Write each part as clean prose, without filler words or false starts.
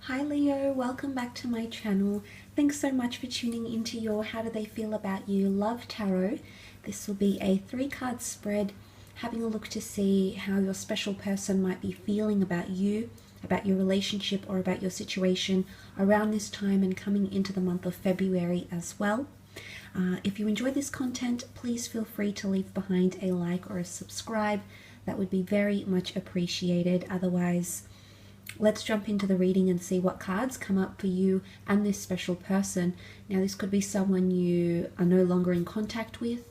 Hi Leo, welcome back to my channel. Thanks so much for tuning into your How Do They Feel About You Love Tarot. This will be a 3-card spread, having a look to see how your special person might be feeling about you, about your relationship, or about your situation around this time and coming into the month of February as well. If you enjoyed this content, please feel free to leave behind a like or a subscribe. That would be very much appreciated. Otherwise, let's jump into the reading and see what cards come up for you and this special person. Now, this could be someone you are no longer in contact with.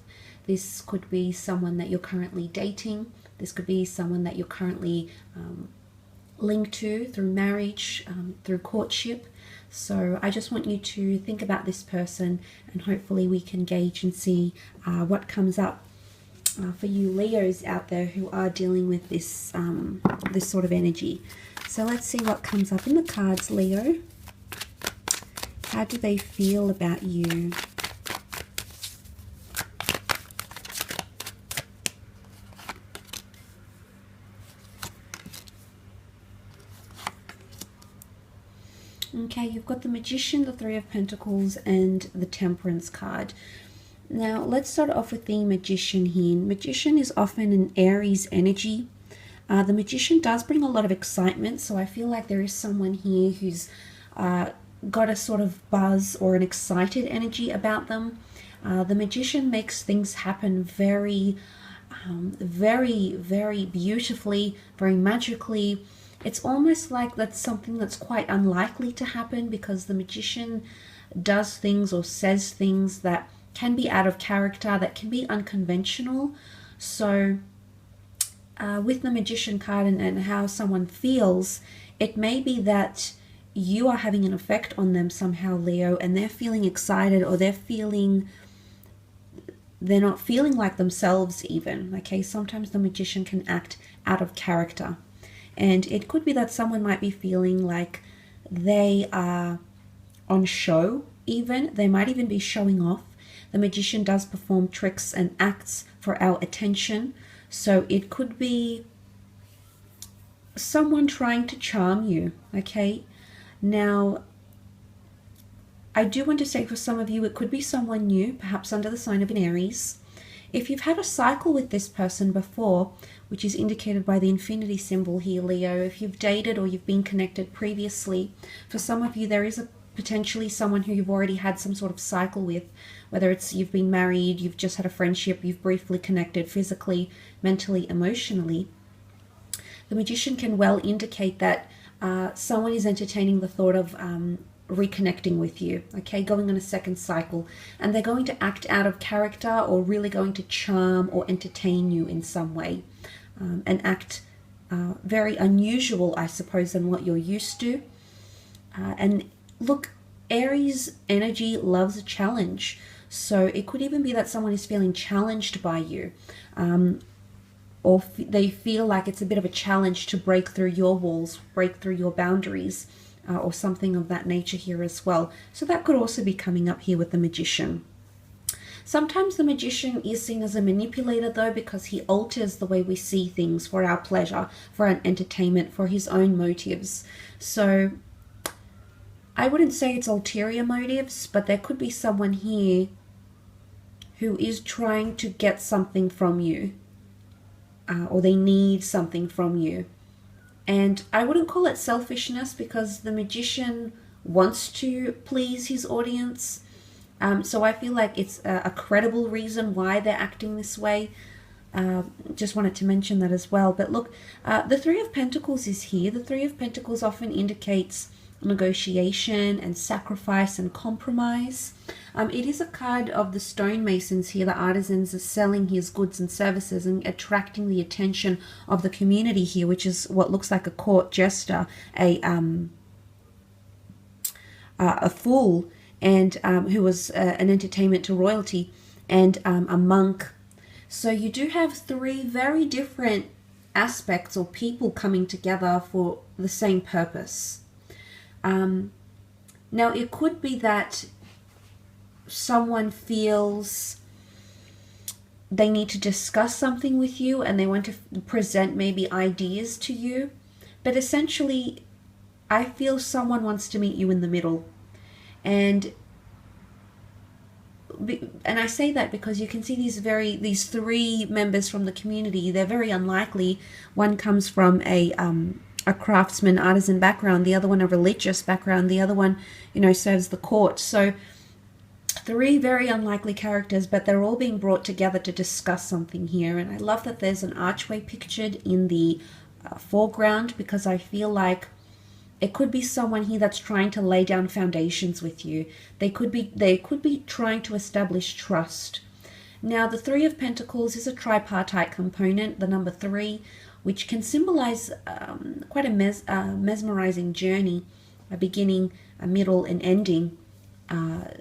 This could be someone that you're currently dating. This could be someone that you're currently linked to through marriage, through courtship. So I just want you to think about this person, and hopefully we can gauge and see what comes up for you Leos out there who are dealing with this this sort of energy. So let's see what comes up in the cards, Leo. How do they feel about you? Okay, you've got the Magician, the Three of Pentacles, and the Temperance card. Now, let's start off with the Magician here. Magician is often an Aries energy. The Magician does bring a lot of excitement, so I feel like there is someone here who's got a sort of buzz or an excited energy about them. The Magician makes things happen very beautifully, very magically. It's almost like that's something that's quite unlikely to happen, because the Magician does things or says things that can be out of character, that can be unconventional. So with the Magician card and how someone feels, it may be that you are having an effect on them somehow, Leo, and they're feeling excited, or they're not feeling like themselves even. Okay, sometimes the Magician can act out of character. And it could be that someone might be feeling like they are on show even. They might even be showing off. The Magician does perform tricks and acts for our attention. So it could be someone trying to charm you, okay? Now, I do want to say for some of you, it could be someone new, perhaps under the sign of an Aries. If you've had a cycle with this person before, which is indicated by the infinity symbol here, Leo, if you've dated or you've been connected previously, for some of you there is potentially someone who you've already had some sort of cycle with, whether it's you've been married, you've just had a friendship, you've briefly connected physically, mentally, emotionally. The Magician can well indicate that someone is entertaining the thought of reconnecting with you, okay, going on a second cycle, and they're going to act out of character or really going to charm or entertain you in some way, and act very unusual, I suppose, than what you're used to. And look, Aries energy loves a challenge, so it could even be that someone is feeling challenged by you, or they feel like it's a bit of a challenge to break through your walls, break through your boundaries, or something of that nature here as well. So that could also be coming up here with the Magician. Sometimes the Magician is seen as a manipulator though, because he alters the way we see things for our pleasure, for our entertainment, for his own motives. So I wouldn't say it's ulterior motives, but there could be someone here who is trying to get something from you, or they need something from you. And I wouldn't call it selfishness, because the Magician wants to please his audience. So I feel like it's a credible reason why they're acting this way. Just wanted to mention that as well. But look, the Three of Pentacles is here. The Three of Pentacles often indicates negotiation and sacrifice and compromise. It is a card of the stonemasons here. The artisans are selling his goods and services and attracting the attention of the community here, which is what looks like a court jester, a fool, and who was an entertainment to royalty, and a monk. So you do have three very different aspects or people coming together for the same purpose. Now, it could be that someone feels they need to discuss something with you and they want to present maybe ideas to you, but essentially I feel someone wants to meet you in the middle. And I say that because you can see these three members from the community. They're very unlikely. One comes from a craftsman, artisan background. The other one a religious background. The other one, serves the court. So three very unlikely characters, but they're all being brought together to discuss something here. And I love that there's an archway pictured in the foreground, because I feel like it could be someone here that's trying to lay down foundations with you. They could be trying to establish trust. Now, the Three of Pentacles is a tripartite component, the number 3, which can symbolize quite a mesmerizing journey, a beginning, a middle, and ending,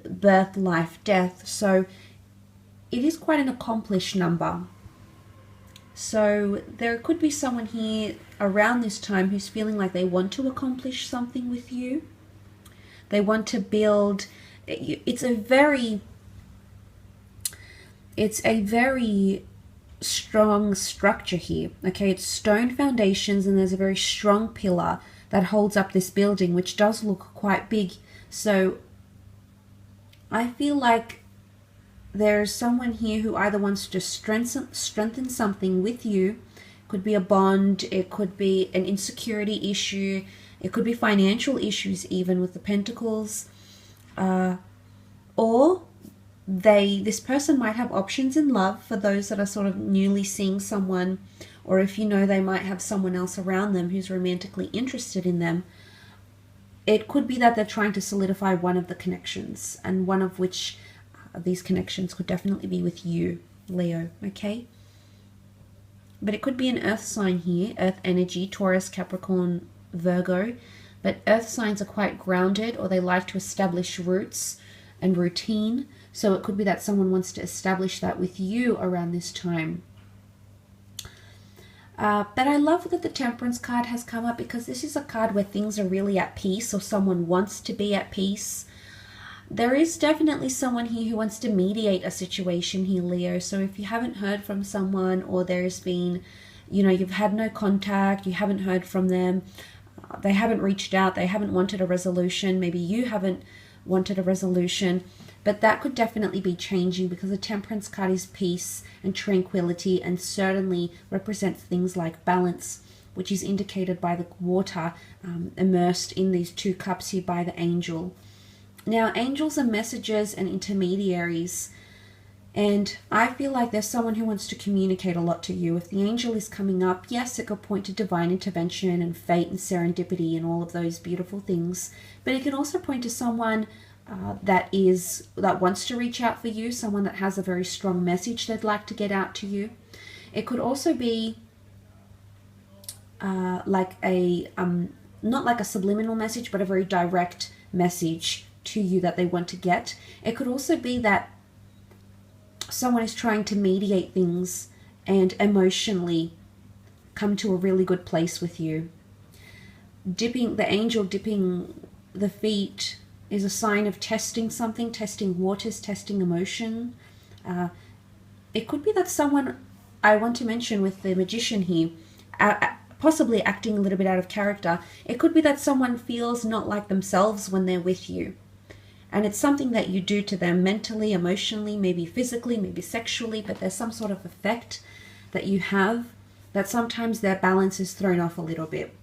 birth, life, death. So it is quite an accomplished number. So there could be someone here around this time who's feeling like they want to accomplish something with you. They want to build. It's a very strong structure here. Okay, it's stone foundations, and there's a very strong pillar that holds up this building, which does look quite big. So I feel like there's someone here who either wants to strengthen something with you. Could be a bond, it could be an insecurity issue, it could be financial issues even with the Pentacles, or this person might have options in love for those that are sort of newly seeing someone, or if they might have someone else around them who's romantically interested in them. It could be that they're trying to solidify one of the connections, and one of which these connections could definitely be with you, Leo, okay? But it could be an earth sign here, earth energy, Taurus, Capricorn, Virgo. But earth signs are quite grounded, or they like to establish roots and routine. So it could be that someone wants to establish that with you around this time. But I love that the Temperance card has come up, because this is a card where things are really at peace, or someone wants to be at peace. There is definitely someone here who wants to mediate a situation here, Leo. So if you haven't heard from someone, or there's been, you've had no contact, you haven't heard from them, they haven't reached out, they haven't wanted a resolution, maybe you haven't wanted a resolution, but that could definitely be changing, because the Temperance card is peace and tranquility, and certainly represents things like balance, which is indicated by the water immersed in these two cups here by the angel. Now, angels are messengers and intermediaries, and I feel like there's someone who wants to communicate a lot to you. If the angel is coming up, yes, it could point to divine intervention and fate and serendipity and all of those beautiful things, but it can also point to someone that wants to reach out for you, someone that has a very strong message they'd like to get out to you. It could also be like a not like a subliminal message, but a very direct message to you that they want to get. It could also be that someone is trying to mediate things and emotionally come to a really good place with you. The angel dipping the feet is a sign of testing something, testing waters, testing emotion. It could be that someone, I want to mention with the Magician here, possibly acting a little bit out of character, it could be that someone feels not like themselves when they're with you. And it's something that you do to them mentally, emotionally, maybe physically, maybe sexually, but there's some sort of effect that you have that sometimes their balance is thrown off a little bit.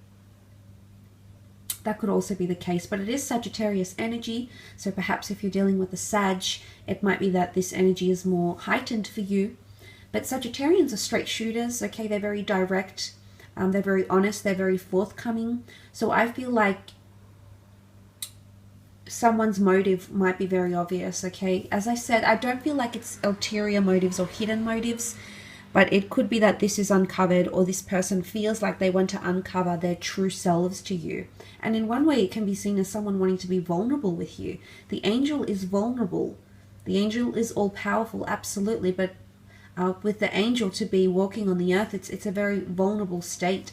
That could also be the case, but it is Sagittarius energy, so perhaps if you're dealing with a Sag, it might be that this energy is more heightened for you. But Sagittarians are straight shooters, okay? They're very direct, they're very honest, they're very forthcoming. So I feel like someone's motive might be very obvious, okay? As I said, I don't feel like it's ulterior motives or hidden motives, but it could be that this is uncovered, or this person feels like they want to uncover their true selves to you. And in one way, it can be seen as someone wanting to be vulnerable with you. The angel is vulnerable. The angel is all-powerful, absolutely, but with the angel to be walking on the earth, it's a very vulnerable state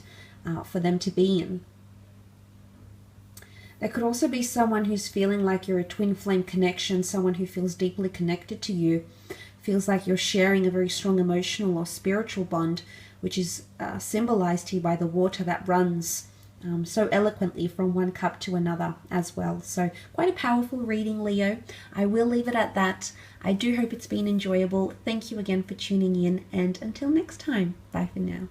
for them to be in. There could also be someone who's feeling like you're a twin flame connection, someone who feels deeply connected to you, feels like you're sharing a very strong emotional or spiritual bond, which is symbolized here by the water that runs so eloquently from one cup to another as well. So quite a powerful reading, Leo. I will leave it at that. I do hope it's been enjoyable. Thank you again for tuning in, and until next time, bye for now.